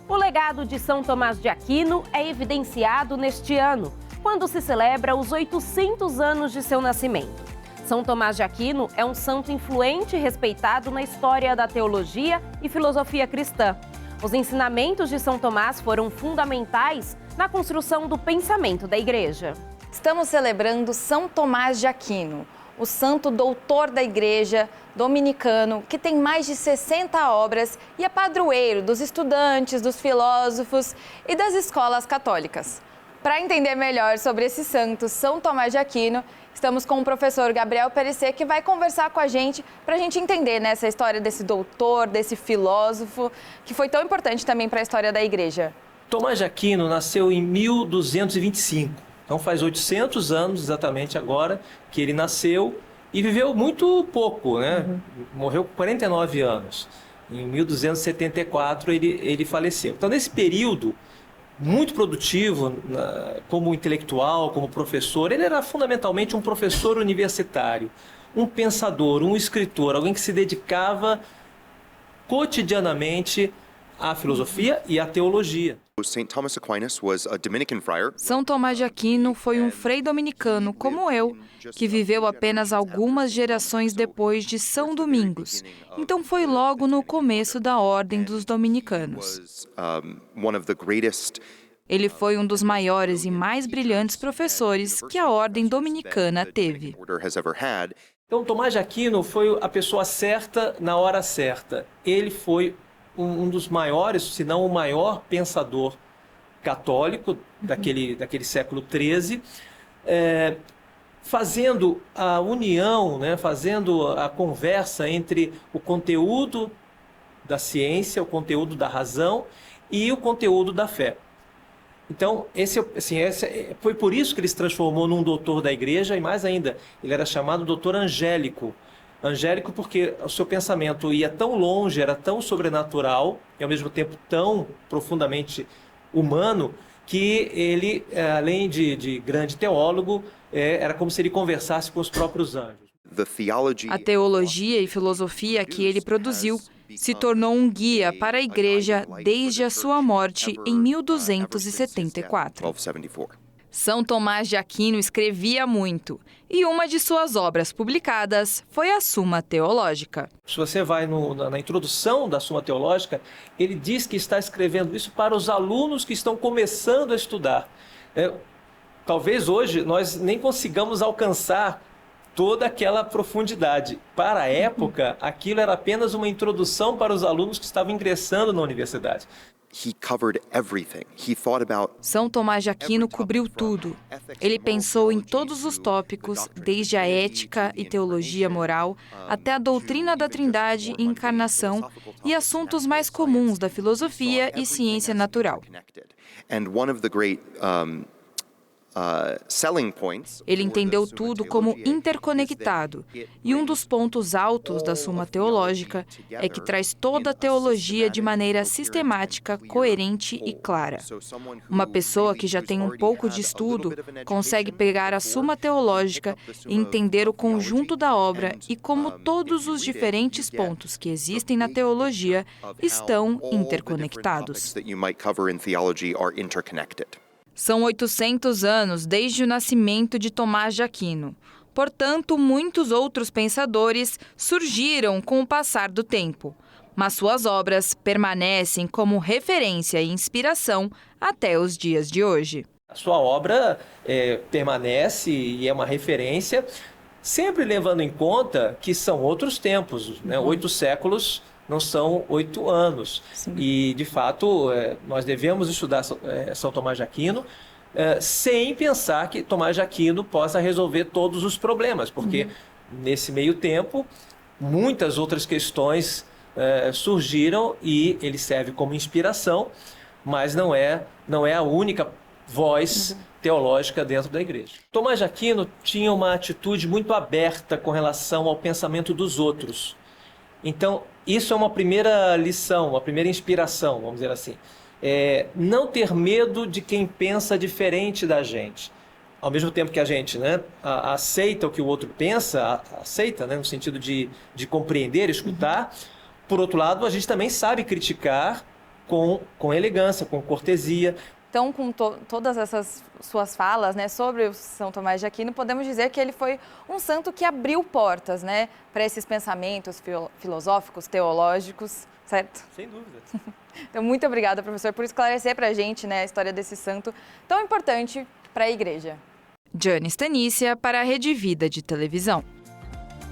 O legado de São Tomás de Aquino é evidenciado neste ano, quando se celebra os 800 anos de seu nascimento. São Tomás de Aquino é um santo influente e respeitado na história da teologia e filosofia cristã. Os ensinamentos de São Tomás foram fundamentais na construção do pensamento da Igreja. Estamos celebrando São Tomás de Aquino, o santo doutor da Igreja, dominicano, que tem mais de 60 obras e é padroeiro dos estudantes, dos filósofos e das escolas católicas. Para entender melhor sobre esse santo, São Tomás de Aquino, estamos com o professor Gabriel Perecê, que vai conversar com a gente para a gente entender essa história desse doutor, desse filósofo, que foi tão importante também para a história da Igreja. Tomás de Aquino nasceu em 1225, então faz 800 anos exatamente agora que ele nasceu e viveu muito pouco, né? Morreu com 49 anos. Em 1274 ele faleceu. Então nesse período muito produtivo como intelectual, como professor, ele era fundamentalmente um professor universitário, um pensador, um escritor, alguém que se dedicava cotidianamente à filosofia e à teologia. São Tomás de Aquino foi um frei dominicano, como eu, que viveu apenas algumas gerações depois de São Domingos. Então foi logo no começo da Ordem dos Dominicanos. Ele foi um dos maiores e mais brilhantes professores que a Ordem Dominicana teve. Então Tomás de Aquino foi a pessoa certa na hora certa. Ele foi um dos maiores, se não o maior pensador católico daquele século XIII, fazendo a união, né, fazendo a conversa entre o conteúdo da ciência, o conteúdo da razão e o conteúdo da fé. Então, foi por isso que ele se transformou num doutor da Igreja, e mais ainda, ele era chamado doutor angélico. Angélico porque o seu pensamento ia tão longe, era tão sobrenatural e ao mesmo tempo tão profundamente humano, que ele, além de grande teólogo, era como se ele conversasse com os próprios anjos. A teologia e filosofia que ele produziu se tornou um guia para a Igreja desde a sua morte em 1274. São Tomás de Aquino escrevia muito, e uma de suas obras publicadas foi a Suma Teológica. Se você vai na introdução da Suma Teológica, ele diz que está escrevendo isso para os alunos que estão começando a estudar. Talvez hoje nós nem consigamos alcançar toda aquela profundidade. Para a época, aquilo era apenas uma introdução para os alunos que estavam ingressando na universidade. São Tomás de Aquino cobriu tudo. Ele pensou em todos os tópicos, desde a ética e teologia moral, até a doutrina da Trindade e encarnação e assuntos mais comuns da filosofia e ciência natural. Ele entendeu tudo como interconectado, e um dos pontos altos da Suma Teológica é que traz toda a teologia de maneira sistemática, coerente e clara. Uma pessoa que já tem um pouco de estudo consegue pegar a Suma Teológica e entender o conjunto da obra e como todos os diferentes pontos que existem na teologia estão interconectados. São 800 anos desde o nascimento de Tomás de Aquino. Portanto, muitos outros pensadores surgiram com o passar do tempo. Mas suas obras permanecem como referência e inspiração até os dias de hoje. A sua obra permanece e é uma referência, sempre levando em conta que são outros tempos, né? 8 séculos não são 8 anos. Sim. E, de fato, nós devemos estudar São Tomás de Aquino sem pensar que Tomás de Aquino possa resolver todos os problemas, porque nesse meio tempo muitas outras questões surgiram e ele serve como inspiração, mas não é a única voz teológica dentro da Igreja. Tomás de Aquino tinha uma atitude muito aberta com relação ao pensamento dos outros. Então, isso é uma primeira lição, uma primeira inspiração, vamos dizer assim. Não ter medo de quem pensa diferente da gente. Ao mesmo tempo que a gente, né, aceita o que o outro pensa, aceita, né, no sentido de compreender, escutar. Por outro lado, a gente também sabe criticar com elegância, com cortesia. Então, com todas essas suas falas, né, sobre o São Tomás de Aquino, podemos dizer que ele foi um santo que abriu portas, né, para esses pensamentos filosóficos, teológicos, certo? Sem dúvida. Então, muito obrigada, professor, por esclarecer para a gente, né, a história desse santo tão importante para a igreja. Diane Stanícia para a Rede Vida de Televisão.